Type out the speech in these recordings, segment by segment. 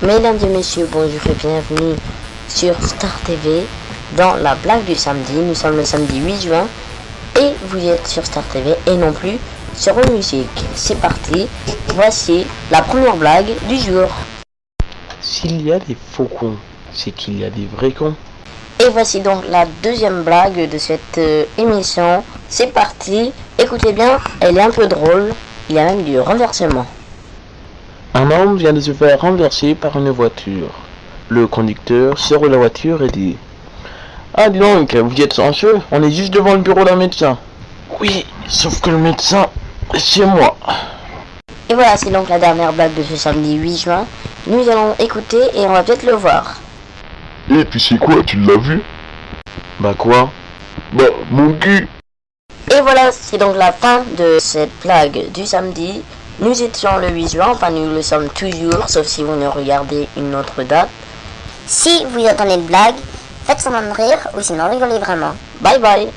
Mesdames et messieurs, bonjour et bienvenue sur Star TV dans la blague du samedi. Nous sommes le samedi 8 juin et vous êtes sur Star TV et non plus sur une musique. C'est parti, voici la première blague du jour. S'il y a des faux cons, c'est qu'il y a des vrais cons. Et voici donc la deuxième blague de cette émission. C'est parti, écoutez bien, elle est un peu drôle, il y a même du renversement. Un homme vient de se faire renverser par une voiture. Le conducteur sort de la voiture et dit: Ah dis donc, vous êtes chanceux, on est juste devant le bureau d'un médecin. Oui, sauf que le médecin, c'est moi. Et voilà, c'est donc la dernière blague de ce samedi 8 juin. Nous allons écouter et on va peut-être le voir. Et tu sais quoi, tu l'as vu? Bah quoi? Bah, mon cul. Et voilà, c'est donc la fin de cette blague du samedi. Nous étions le 8 juin, enfin nous le sommes toujours, sauf si vous ne regardez une autre date. Si vous entendez une blague, faites semblant de rire ou sinon rigolez vraiment. Bye bye.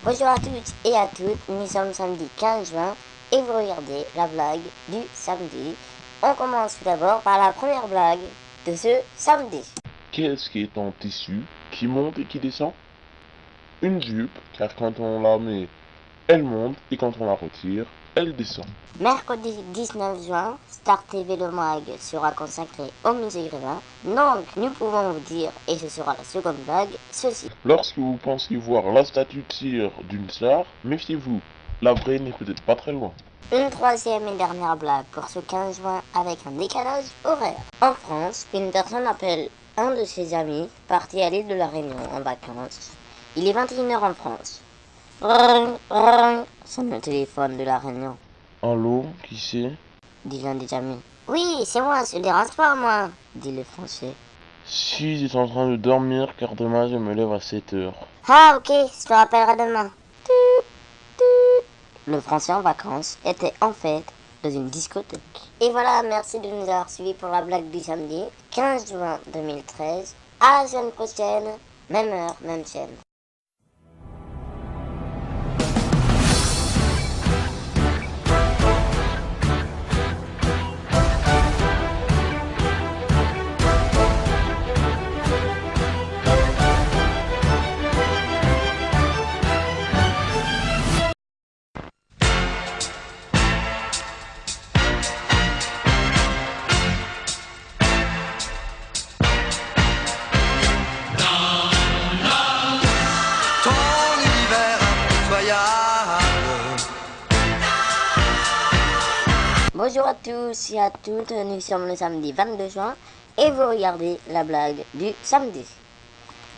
Bonjour à toutes et à toutes, nous sommes samedi 15 juin et vous regardez la blague du samedi. On commence tout d'abord par la première blague de ce samedi. Qu'est-ce qui est en tissu, qui monte et qui descend? Une jupe, car quand on la met, elle monte, et quand on la retire, elle descend. Mercredi 19 juin, Star TV Le Mag sera consacré au musée Grévin. Donc nous pouvons vous dire, et ce sera la seconde blague, ceci. Lorsque vous pensez voir la statue de cire d'une star, méfiez-vous, la vraie n'est peut-être pas très loin. Une troisième et dernière blague pour ce 15 juin avec un décalage horaire. En France, une personne appelle un de ses amis parti à l'île de la Réunion en vacances. Il est 21h en France. Ring, ring, sonne le téléphone de la Réunion, Allô, qui c'est? dit l'un des amis. Oui, c'est moi, je dérange pas moi, dit le français. Si, j'étais en train de dormir car demain je me lève à 7h. Ah ok, je te rappellerai demain. Le français en vacances était en fait dans une discothèque. Et voilà, merci de nous avoir suivis pour la blague du samedi, 15 juin 2013. À la semaine prochaine, même heure, même chaîne. Bonjour à tous et à toutes, nous sommes le samedi 22 juin et vous regardez la blague du samedi.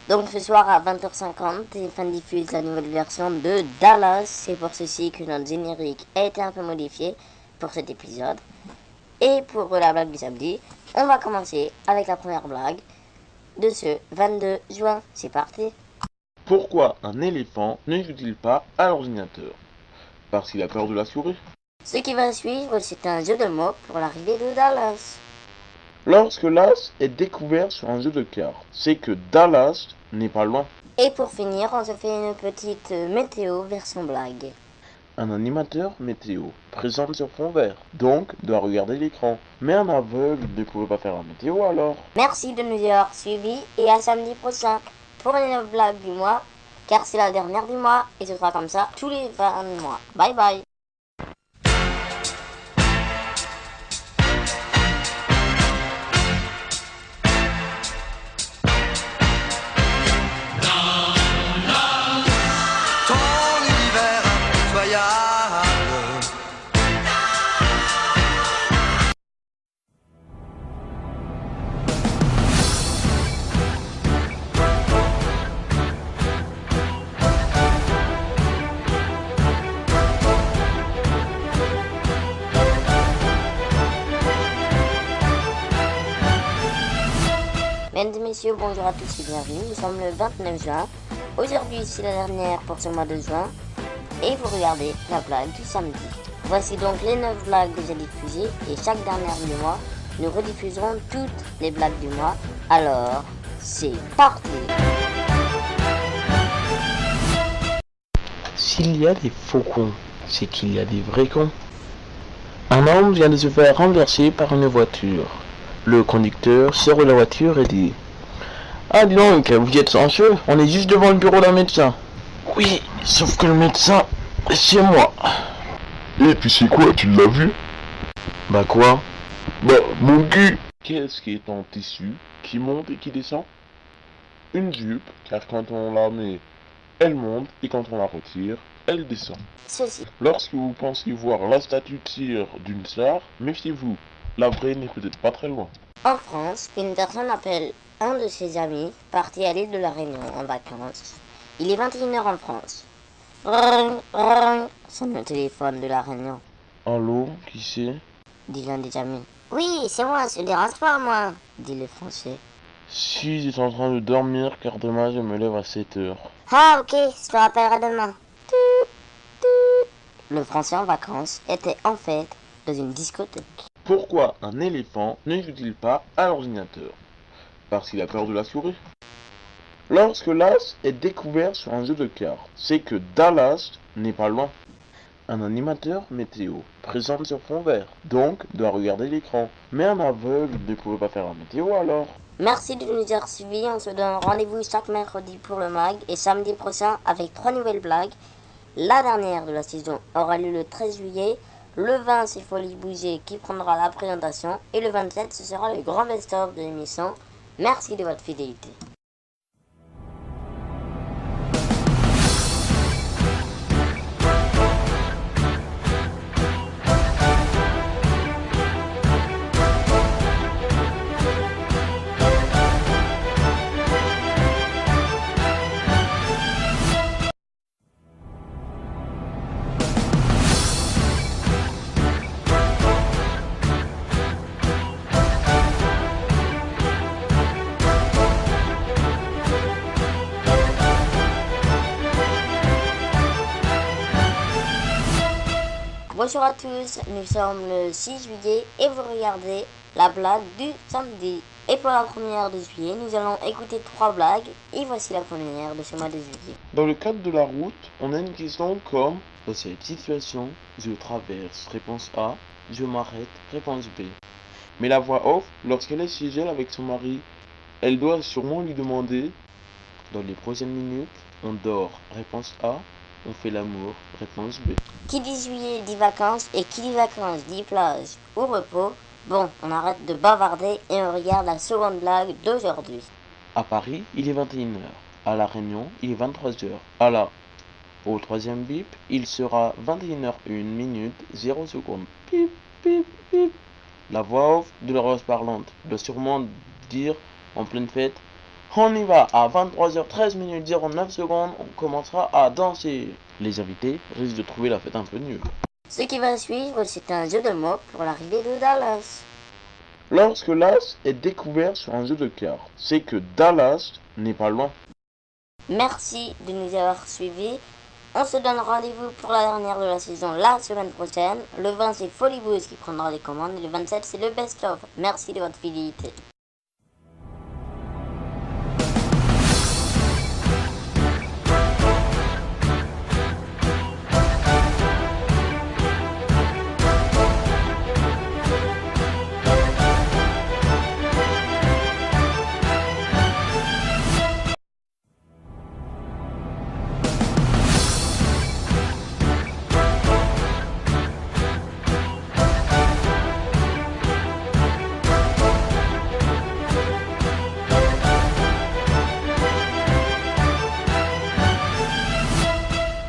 Donc ce soir à 20h50, TF1 diffuse la nouvelle version de Dallas. C'est pour ceci que notre générique a été un peu modifié pour cet épisode. Et pour la blague du samedi, on va commencer avec la première blague de ce 22 juin. C'est parti. Pourquoi un éléphant ne joue-t-il pas à l'ordinateur? Parce qu'il a peur de la souris. Ce qui va suivre, c'est un jeu de mots pour l'arrivée de Dallas. Lorsque l'as est découvert sur un jeu de cartes, c'est que Dallas n'est pas loin. Et pour finir, on se fait une petite météo version blague. Un animateur météo présente sur fond vert, donc doit regarder l'écran. Mais un aveugle ne pouvait pas faire la météo alors. Merci de nous avoir suivis et à samedi prochain pour une blague du mois, car c'est la dernière du mois et ce sera comme ça tous les 20 mois. Bye bye. messieurs, bonjour à tous et bienvenue. Nous sommes le 29 juin. Aujourd'hui, c'est la dernière pour ce mois de juin. Et vous regardez la blague du samedi. Voici donc les 9 blagues déjà diffusées. Et chaque dernière du mois, nous rediffuserons toutes les blagues du mois. Alors, c'est parti! S'il y a des faux cons, c'est qu'il y a des vrais cons. Un homme vient de se faire renverser par une voiture. Le conducteur sort de la voiture et dit: Ah, dis donc, vous êtes chanceux, on est juste devant le bureau d'un médecin. Oui, sauf que le médecin, c'est moi. Et tu sais quoi, tu l'as vu? Bah quoi? Bah, mon cul! Qu'est-ce qui est en tissu, qui monte et qui descend? Une jupe, car quand on la met, elle monte, et quand on la retire, elle descend. Ceci. Lorsque vous pensez voir la statue de cire d'une star, méfiez-vous, la vraie n'est peut-être pas très loin. En France, une personne appelle un de ses amis parti à l'île de la Réunion en vacances. Il est 21h en France. Ring, ring, sonne le téléphone de la Réunion, Allô, qui c'est? dit l'un des amis. Oui, c'est moi, se dérange pas moi, dit le Français. Si, j'étais en train de dormir car demain je me lève à 7h. Ah ok, je te rappellerai demain. Le Français en vacances était en fait dans une discothèque. Pourquoi un éléphant ne joue-t-il pas à l'ordinateur? Parce qu'il a peur de la souris. Lorsque l'as est découvert sur un jeu de cartes, c'est que Dallas n'est pas loin. Un animateur météo présente sur fond vert, donc doit regarder l'écran. Mais un aveugle ne pouvait pas faire la météo alors. Merci de nous avoir suivis, on se donne rendez-vous chaque mercredi pour le mag et samedi prochain avec 3 nouvelles blagues. La dernière de la saison aura lieu le 13 juillet, le 20 c'est Folie Bouger qui prendra la présentation et le 27 ce sera le grand best-of de l'émission. Merci de votre fidélité. Bonjour à tous, nous sommes le 6 juillet et vous regardez la blague du samedi. Et pour la première de juillet, nous allons écouter 3 blagues et voici la première de ce mois de juillet. Dans le cadre de la route, on a une question comme Dans cette situation, je traverse, réponse A, je m'arrête, réponse B. mais la voix off, lorsqu'elle est chez elle avec son mari, elle doit sûrement lui demander Dans les prochaines minutes, on dort, réponse A, on fait l'amour, réponse B. Qui dit juillet dit vacances et qui dit vacances dit plage ou repos. Bon, on arrête de bavarder et on regarde la seconde blague d'aujourd'hui. À Paris, il est 21h. À La Réunion, il est 23h. Au troisième bip, il sera 21h01 minute 0 secondes. Pip, pip, pip. La voix off de la rose parlante doit sûrement dire en pleine fête: On y va, à 23h13 minutes 09 secondes, on commencera à danser. Les invités risquent de trouver la fête un peu nulle. Ce qui va suivre, c'est un jeu de mots pour l'arrivée de Dallas. lorsque l'as est découvert sur un jeu de cartes, c'est que Dallas n'est pas loin. Merci de nous avoir suivis. On se donne rendez-vous pour la dernière de la saison la semaine prochaine. Le 20 c'est Folie Bouge qui prendra les commandes et le 27 c'est le best-of. Merci de votre fidélité.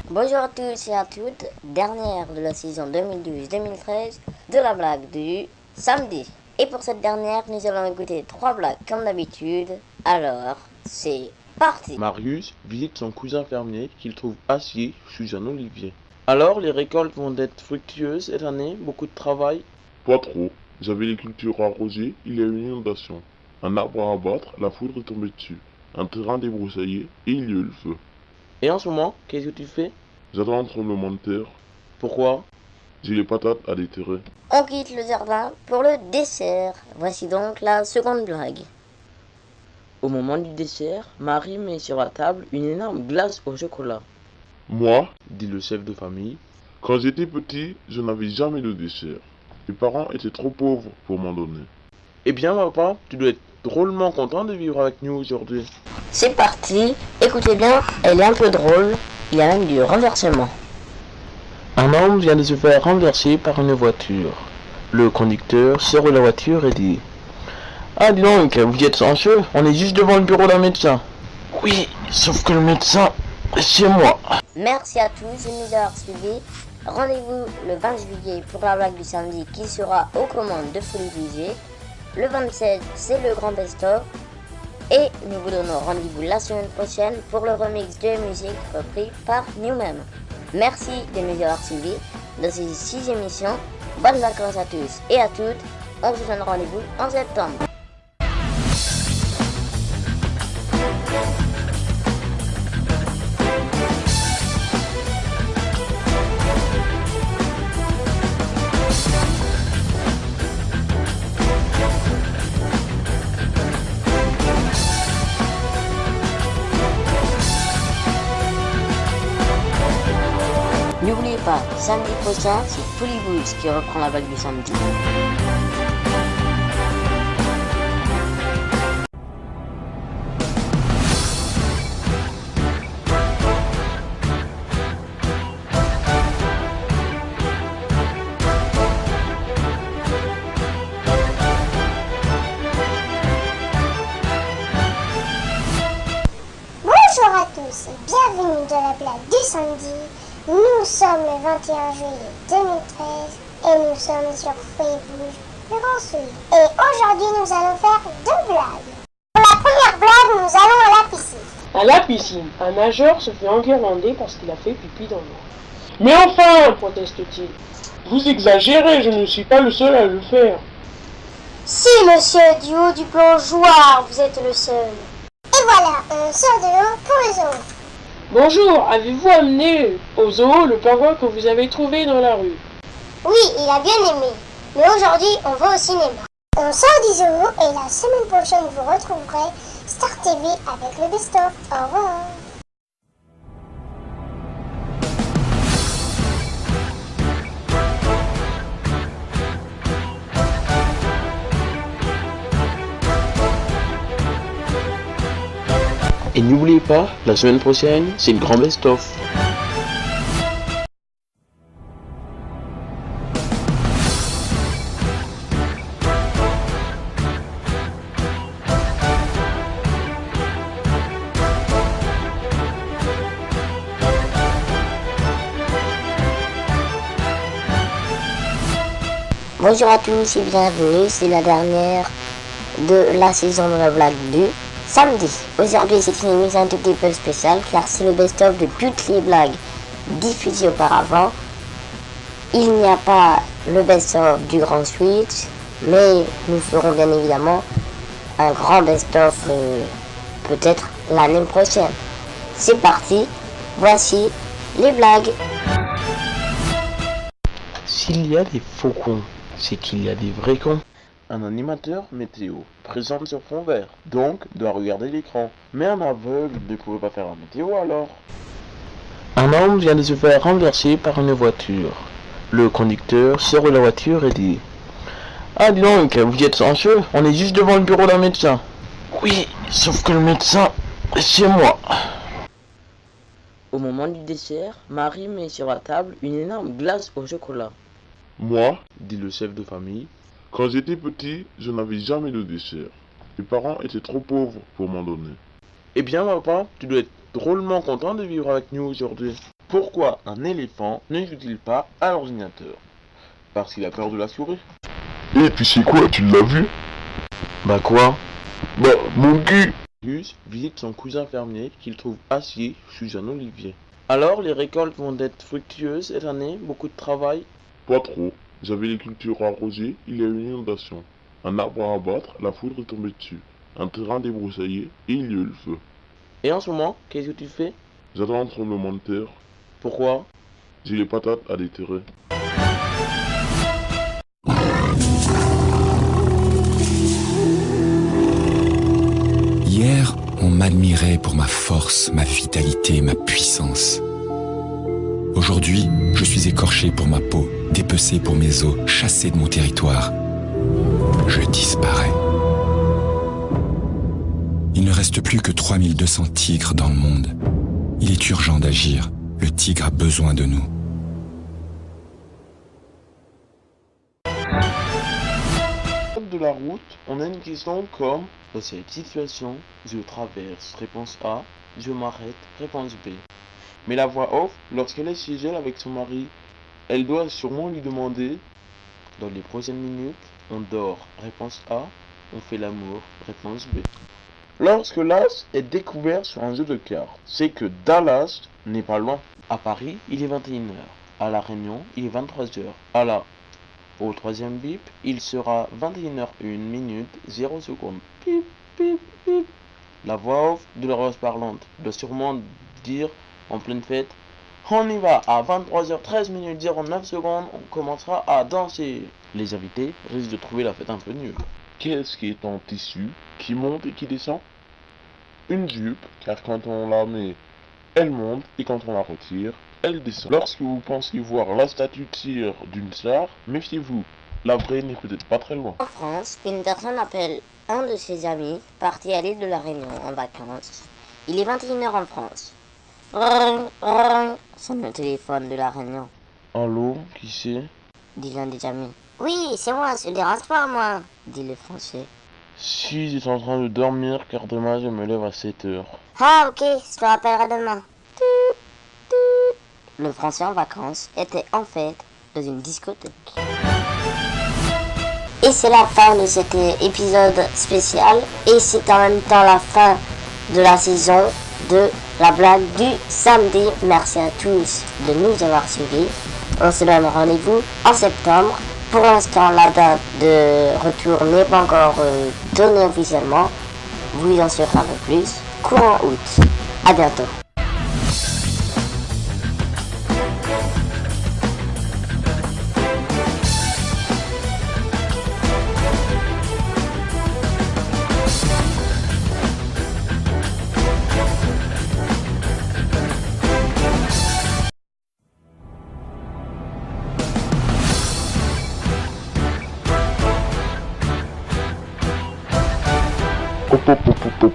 Bonjour à tous et à toutes, dernière de la saison 2012-2013 de la blague du samedi. Et pour cette dernière, nous allons écouter 3 blagues comme d'habitude. Alors, c'est parti. Marius visite son cousin fermier qu'il trouve assis sous un olivier. Alors, les récoltes vont être fructueuses cette année, beaucoup de travail. Pas trop. J'avais les cultures arrosées, il y a eu une inondation. Un arbre à abattre, la foudre est tombée dessus. Un terrain débroussaillé, et il y a eu le feu. Et en ce moment, qu'est-ce que tu fais? J'attends un tremblement de terre. Pourquoi? J'ai les patates à déterrer. On quitte le jardin pour le dessert. Voici donc la seconde blague. Au moment du dessert, Marie met sur la table une énorme glace au chocolat. Moi, Dit le chef de famille. quand j'étais petit, je n'avais jamais de dessert. Mes parents étaient trop pauvres pour m'en donner. Eh bien papa, tu dois être drôlement content de vivre avec nous aujourd'hui. C'est parti, écoutez bien, elle est un peu drôle, il y a même du renversement. Un homme vient de se faire renverser par une voiture. Le conducteur sort de la voiture et dit: Ah dis donc, vous êtes chanceux, on est juste devant le bureau d'un médecin. Oui, sauf que le médecin, c'est moi. Merci à tous de nous avoir suivis. Rendez-vous le 20 juillet pour la blague du samedi qui sera aux commandes de Folie Budget. Le 27, c'est le grand best-of. Et nous vous donnons rendez-vous la semaine prochaine pour le remix de musique repris par nous-mêmes. Merci de nous avoir suivis dans ces 6 émissions. Bonnes vacances à tous et à toutes. On vous donne rendez-vous en septembre. N'oubliez pas, samedi prochain, c'est Folie Boots qui reprend la blague du samedi. Bonjour à tous et bienvenue dans la blague du samedi. Nous sommes le 21 juillet 2013 et nous sommes sur Facebook, le Grand Sud. Et aujourd'hui nous allons faire 2 blagues. Pour la première blague, nous allons à la piscine. À la piscine, un nageur se fait enguirlander parce qu'il a fait pipi dans l'eau. Mais enfin, proteste-t-il. Vous exagérez, je ne suis pas le seul à le faire. Si monsieur, du haut du plongeoir, vous êtes le seul. Et voilà, on sort de l'eau pour le zoo. Bonjour, avez-vous amené au zoo le pingouin que vous avez trouvé dans la rue? Oui, il a bien aimé. Mais aujourd'hui, on va au cinéma. On sort du zoo et la semaine prochaine, vous retrouverez Star TV avec le best-of. Au revoir. Et n'oubliez pas, la semaine prochaine, c'est le grand best-of. Bonjour à tous et bienvenue, c'est la dernière de la saison de la blague du samedi. Aujourd'hui c'est une émission un tout petit peu spéciale car c'est le best-of de toutes les blagues diffusées auparavant. Il n'y a pas le best-of du grand switch, mais nous ferons bien évidemment un grand best-of peut-être l'année prochaine. C'est parti, voici les blagues. S'il y a des faux cons, c'est qu'il y a des vrais cons. Un animateur météo présente sur fond vert, donc doit regarder l'écran. Mais un aveugle ne pouvait pas faire la météo alors. Un homme vient de se faire renverser par une voiture. Le conducteur sort de la voiture et dit: Ah dis donc, vous êtes chanceux, on est juste devant le bureau d'un médecin. Oui, sauf que le médecin, c'est moi. Au moment du dessert, Marie met sur la table une énorme glace au chocolat. Moi, Dit le chef de famille. quand j'étais petit, je n'avais jamais de dessert. Mes parents étaient trop pauvres pour m'en donner. Eh bien papa, tu dois être drôlement content de vivre avec nous aujourd'hui. Pourquoi un éléphant ne joue-t-il pas à l'ordinateur? Parce qu'il a peur de la souris. Et tu sais quoi, tu l'as vu? Bah quoi? Bah, mon cul! Gus visite son cousin fermier qu'il trouve assis sous un olivier. Alors les récoltes vont être fructueuses cette année, beaucoup de travail. Pas trop. J'avais les cultures arrosées, il y a eu une inondation. Un arbre à abattre, la foudre est tombée dessus. un terrain débroussaillé et il y a eu le feu. Et en ce moment, qu'est-ce que tu fais? J'attends un tremblement de terre. Pourquoi? J'ai les patates à déterrer. Hier, on m'admirait pour ma force, ma vitalité, ma puissance. Aujourd'hui, je suis écorché pour ma peau, dépecé pour mes os, chassé de mon territoire. Je disparais. Il ne reste plus que 3200 tigres dans le monde. Il est urgent d'agir. Le tigre a besoin de nous. De la route, on a une question comme Dans cette situation, je traverse. Réponse A. Je m'arrête. Réponse B. Mais la voix off, lorsqu'elle est chez elle avec son mari, elle doit sûrement lui demander dans les prochaines minutes, on dort. Réponse A. On fait l'amour. Réponse B. lorsque l'as est découvert sur un jeu de cartes, c'est que Dallas n'est pas loin. À Paris, il est 21h. À La Réunion, il est 23h. Au troisième bip, il sera 21h01 minute 0 secondes. Pip, pip, pip. La voix off de la rose parlante doit sûrement dire en pleine fête: on y va, à 23h13 minutes 09 secondes, on commencera à danser. Les invités risquent de trouver la fête un peu nulle. Qu'est-ce qui est en tissu, qui monte et qui descend? Une jupe, car quand on la met, elle monte, et quand on la retire, elle descend. Lorsque vous pensez voir la statue tir d'une star, méfiez-vous, la vraie n'est peut-être pas très loin. En France, une personne appelle un de ses amis parti à l'île de la Réunion en vacances. Il est 21h en France. Ring, ring, sonne le téléphone de la Réunion, Allô, qui c'est? dit l'un des amis. Oui, c'est moi, se dérange pas moi, dit le français. Si j'étais en train de dormir, car demain je me lève à 7h. Ah ok, je te rappellerai demain. Le français en vacances était en fait dans une discothèque. Et c'est la fin de cet épisode spécial. Et c'est en même temps la fin de la saison de la blague du samedi. Merci à tous de nous avoir suivis. On se donne rendez-vous en septembre. Pour l'instant, la date de retour n'est pas encore donnée officiellement. Vous en saurez un peu plus courant août. À bientôt.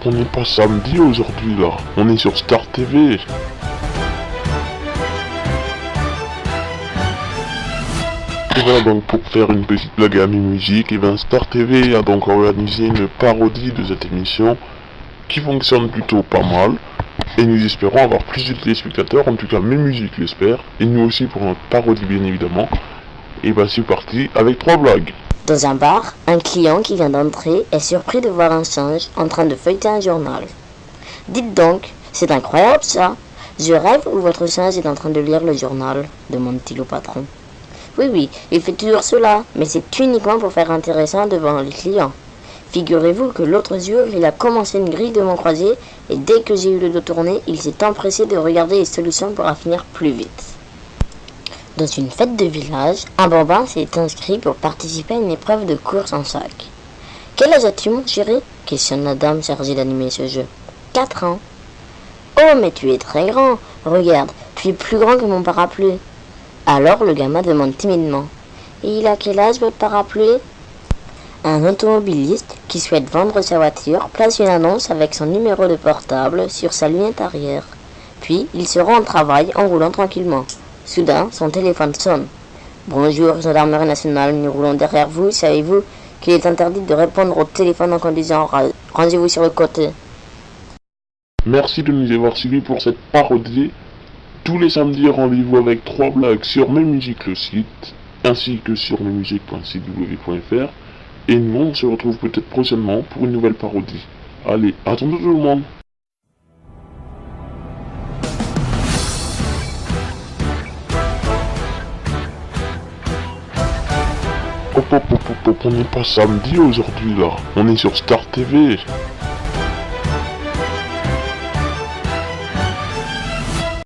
On n'est pas samedi aujourd'hui là, on est sur Star TV. Et voilà donc pour faire une petite blague à mi-musique, et bien Star TV a donc organisé une parodie de cette émission qui fonctionne plutôt pas mal. Et nous espérons avoir plus de téléspectateurs, en tout cas mes musiques l'espèrent, et nous aussi pour notre parodie bien évidemment. Et bah c'est parti avec 3 blagues. Dans un bar, un client qui vient d'entrer est surpris de voir un singe en train de feuilleter un journal. Dites donc, c'est incroyable ça. Je rêve ou votre singe est en train de lire le journal, demande-t-il au patron. Oui, il fait toujours cela, mais c'est uniquement pour faire intéressant devant les clients. Figurez-vous que l'autre jour, il a commencé une grille de mon croisier et dès que j'ai eu le dos tourné, il s'est empressé de regarder les solutions pour en finir plus vite. Dans une fête de village, un bambin s'est inscrit pour participer à une épreuve de course en sac. « Quel âge as-tu, mon chéri ?» questionne la dame chargée d'animer ce jeu. « 4 ans. »« Oh, mais tu es très grand. Regarde, tu es plus grand que mon parapluie. » Alors le gamin demande timidement. « Et il a quel âge, votre parapluie ?» Un automobiliste qui souhaite vendre sa voiture place une annonce avec son numéro de portable sur sa lunette arrière. Puis il se rend au travail en roulant tranquillement. Soudain, son téléphone sonne. « Bonjour, gendarmerie nationale, nous roulons derrière vous. Savez-vous qu'il est interdit de répondre au téléphone en conduisant? Rangez-vous sur le côté. » Merci de nous avoir suivis pour cette parodie. Tous les samedis, rendez-vous avec 3 blagues sur Mes Musiques le site, ainsi que sur mesmusiques.cw.fr. Et nous, on se retrouve peut-être prochainement pour une nouvelle parodie. Allez, à tantôt tout le monde. On n'est pas samedi aujourd'hui là, on est sur Star TV.